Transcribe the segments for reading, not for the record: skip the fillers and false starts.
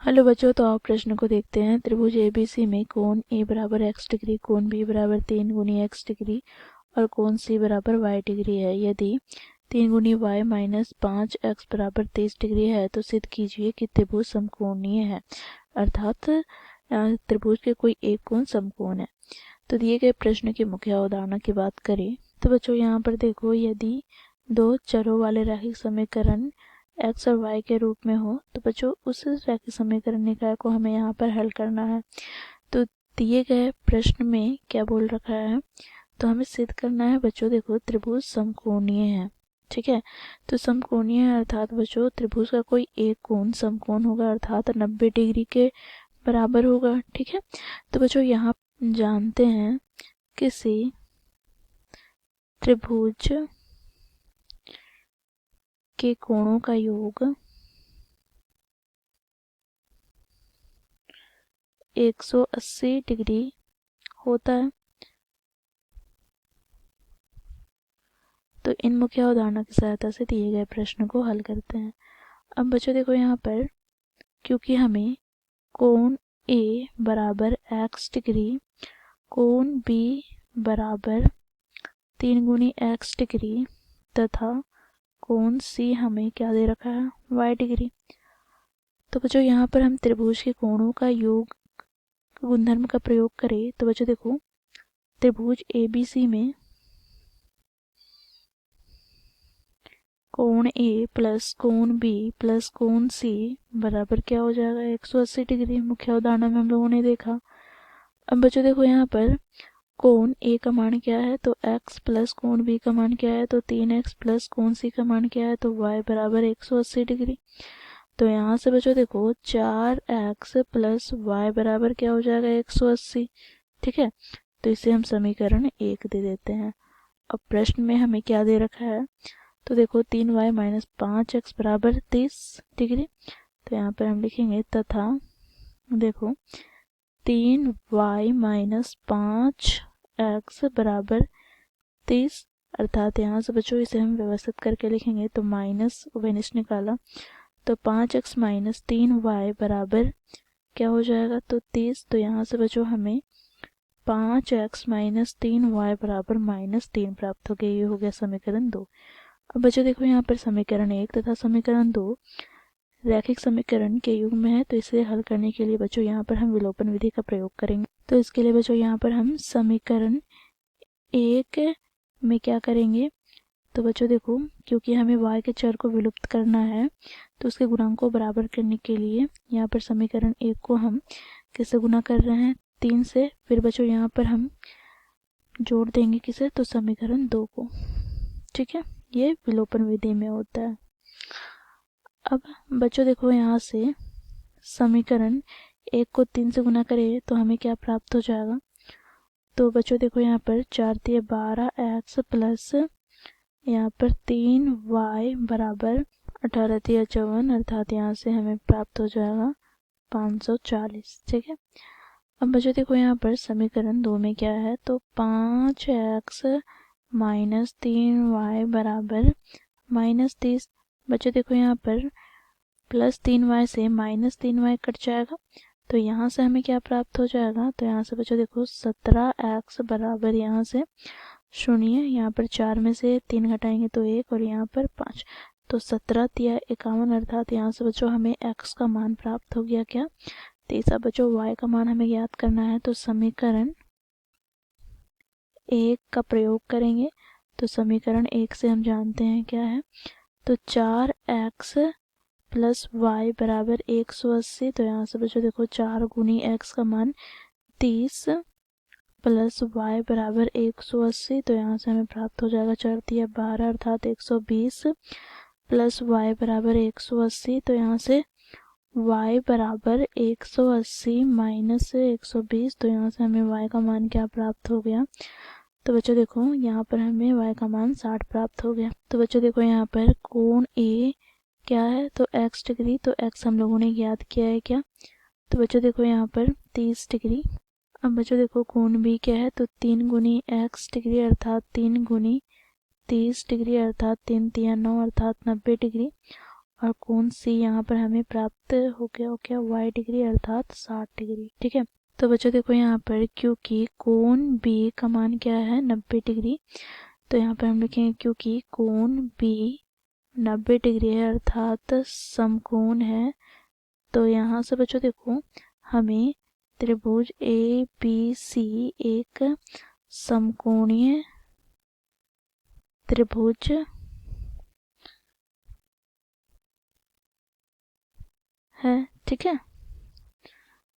Hello बच्चों, तो आप प्रश्न को देखते हैं। त्रिभुज एबीसी में कोण ए बराबर x डिग्री, कोण बी बराबर 3 गुनी x डिग्री और कोण सी बराबर y डिग्री है। यदि 3 गुनी y माइनस 5x बराबर 30 डिग्री है तो सिद्ध कीजिए कि त्रिभुज समकोणीय है, अर्थात त्रिभुज के कोई एक कोण समकोण है। तो दिए गए प्रश्न की मुख्य अवधारणा की बात करें तो बच्चों यहाँ पर देखो, यदि दो चरों वाले रैखिक समीकरण x और y के रूप में हो तो बच्चों उस रैखिक समीकरण निकाय को हमें यहाँ पर हल करना है। तो दिए गए प्रश्न में क्या बोल रखा है, तो हमें सिद्ध करना है बच्चों, देखो त्रिभुज समकोणीय है। ठीक है, तो समकोणीय है अर्थात बच्चों त्रिभुज का कोई एक कोण समकोण होगा, अर्थात 90 डिग्री के बराबर होगा। ठीक है, तो बच्चों यहाँ जानते हैं किसी त्रिभुज के कोणों का योग 180 डिग्री होता है। तो इन मुख्य अवधारणा की सहायता से दिए गए प्रश्न को हल करते हैं। अब बच्चों देखो यहाँ पर, क्योंकि हमें कोण ए बराबर x डिग्री, कोण बी बराबर 3 गुनी x डिग्री तथा कोण सी हमें क्या दे रखा है, y डिग्री। तो बच्चों यहाँ पर हम त्रिभुज के कोणों का योग गुणधर्म का प्रयोग करें तो बच्चों देखो, त्रिभुज एबीसी में कोण ए प्लस कोण बी प्लस कोण सी बराबर क्या हो जाएगा, 180 डिग्री। मुख्य अवधारणा में हम लोगों ने देखा। अब बच्चों देखो यहाँ पर कोण ए का मान क्या है, तो x प्लस कोण बी का मान क्या है, तो 3x प्लस कोण सी का मान क्या है, तो y बराबर 180 डिग्री। तो यहाँ से बच्चों देखो 4x प्लस y बराबर क्या हो जाएगा, 180। ठीक है, तो इसे हम समीकरण 1 दे देते हैं। अब प्रश्न में हमें क्या दे रखा है, तो देखो 3y माइनस 5x बराबर 30 डिग्री। तो यहाँ पर हम लिखेंगे तथा देखो 3y माइनस 5x बराबर 30, अर्थात यहाँ से बच्चों इसे हम व्यवस्थित करके लिखेंगे तो माइनस वेनिश निकाला तो 5x माइनस 3y बराबर क्या हो जाएगा, तो 30। तो यहाँ से बच्चों हमें 5x माइनस 3y बराबर माइनस 3 प्राप्त हो गया। ये हो गया समीकरण 2। अब बच्चों देखो यहाँ पर समीकरण 1 तथा समीकरण 2 रैखिक समीकरण के युग्म में है, तो इसे हल करने के लिए बच्चों यहाँ पर हम विलोपन विधि का प्रयोग करेंगे। तो इसके लिए बच्चों यहाँ पर हम समीकरण 1 में क्या करेंगे, तो बच्चों देखो क्योंकि हमें y के चर को विलुप्त करना है तो उसके गुणांक को बराबर करने के लिए यहाँ पर समीकरण 1 को हम किससे गुना कर रहे हैं, 3 से। फिर बच्चों यहाँ पर हम जोड़ देंगे किसे, तो समीकरण 2 को। ठीक है, ये विलोपन विधि में होता है। अब बच्चों देखो यहाँ से समीकरण 1 को 3 से गुना करें तो हमें क्या प्राप्त हो जाएगा, तो बच्चों देखो यहाँ पर 4 × 12x प्लस यहाँ पर 3y बराबर 18 × 54, अर्थात यहाँ से हमें प्राप्त हो जाएगा 540। ठीक है, अब बच्चों देखो यहाँ पर समीकरण 2 में क्या है, तो 5x माइनस 3y बराबर माइनस 30। बच्चों देखो यहाँ पर प्लस 3y से माइनस 3y कट जाएगा तो यहाँ से हमें क्या प्राप्त हो जाएगा, तो यहाँ से बच्चों देखो 17x बराबर यहाँ से 0, यहाँ पर 4 में से 3 घटाएंगे तो 1 और यहाँ पर 5, तो 17 × 51, अर्थात यहाँ से बच्चों हमें x का मान प्राप्त हो गया क्या, 30। बच्चों y का मान हमें ज्ञात करना है तो समीकरण 1 का प्रयोग करेंगे। तो समीकरण 1 से हम जानते हैं क्या है, तो 4x प्लस y बराबर 180। तो यहाँ से बच्चों देखो 4 गुनी x का मान 30 प्लस y बराबर 180, तो यहाँ से हमें प्राप्त हो जाएगा 4 × 12 अर्थात 120 प्लस y बराबर 180। तो यहाँ से y बराबर 180 माइनस 120, तो यहाँ से हमें y का मान क्या प्राप्त हो गया, तो बच्चों देखो यहाँ पर हमें y का मान 60 प्राप्त हो गया। तो बच्चों देखो यहाँ पर कोण a क्या है, तो x डिग्री, तो x हम लोगों ने ज्ञात किया है क्या, तो बच्चों देखो यहाँ पर 30 डिग्री। अब बच्चों देखो कोण b क्या है, तो 3 गुनी x डिग्री अर्थात 3 गुनी 30 डिग्री अर्थात 3 × 3 = 9 अर्थात 90 डिग्री। और कोण सी यहाँ पर हमें प्राप्त हो गया y डिग्री अर्थात 60 डिग्री। ठीक है, तो बच्चों देखो यहाँ पर क्योंकि कोण B का मान क्या है 90 डिग्री, तो यहाँ पर हम लिखेंगे क्योंकि कोण B 90 डिग्री है अर्थात समकोण है, तो यहाँ से बच्चों देखो हमें त्रिभुज ABC एक समकोणीय त्रिभुज है। ठीक है,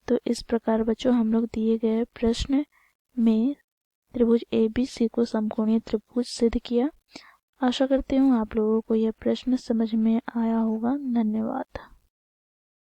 तो इस प्रकार बच्चों हम लोग दिए गए प्रश्न में त्रिभुज ABC को समकोणीय त्रिभुज सिद्ध किया। आशा करती हूँ आप लोगों को यह प्रश्न समझ में आया होगा। धन्यवाद।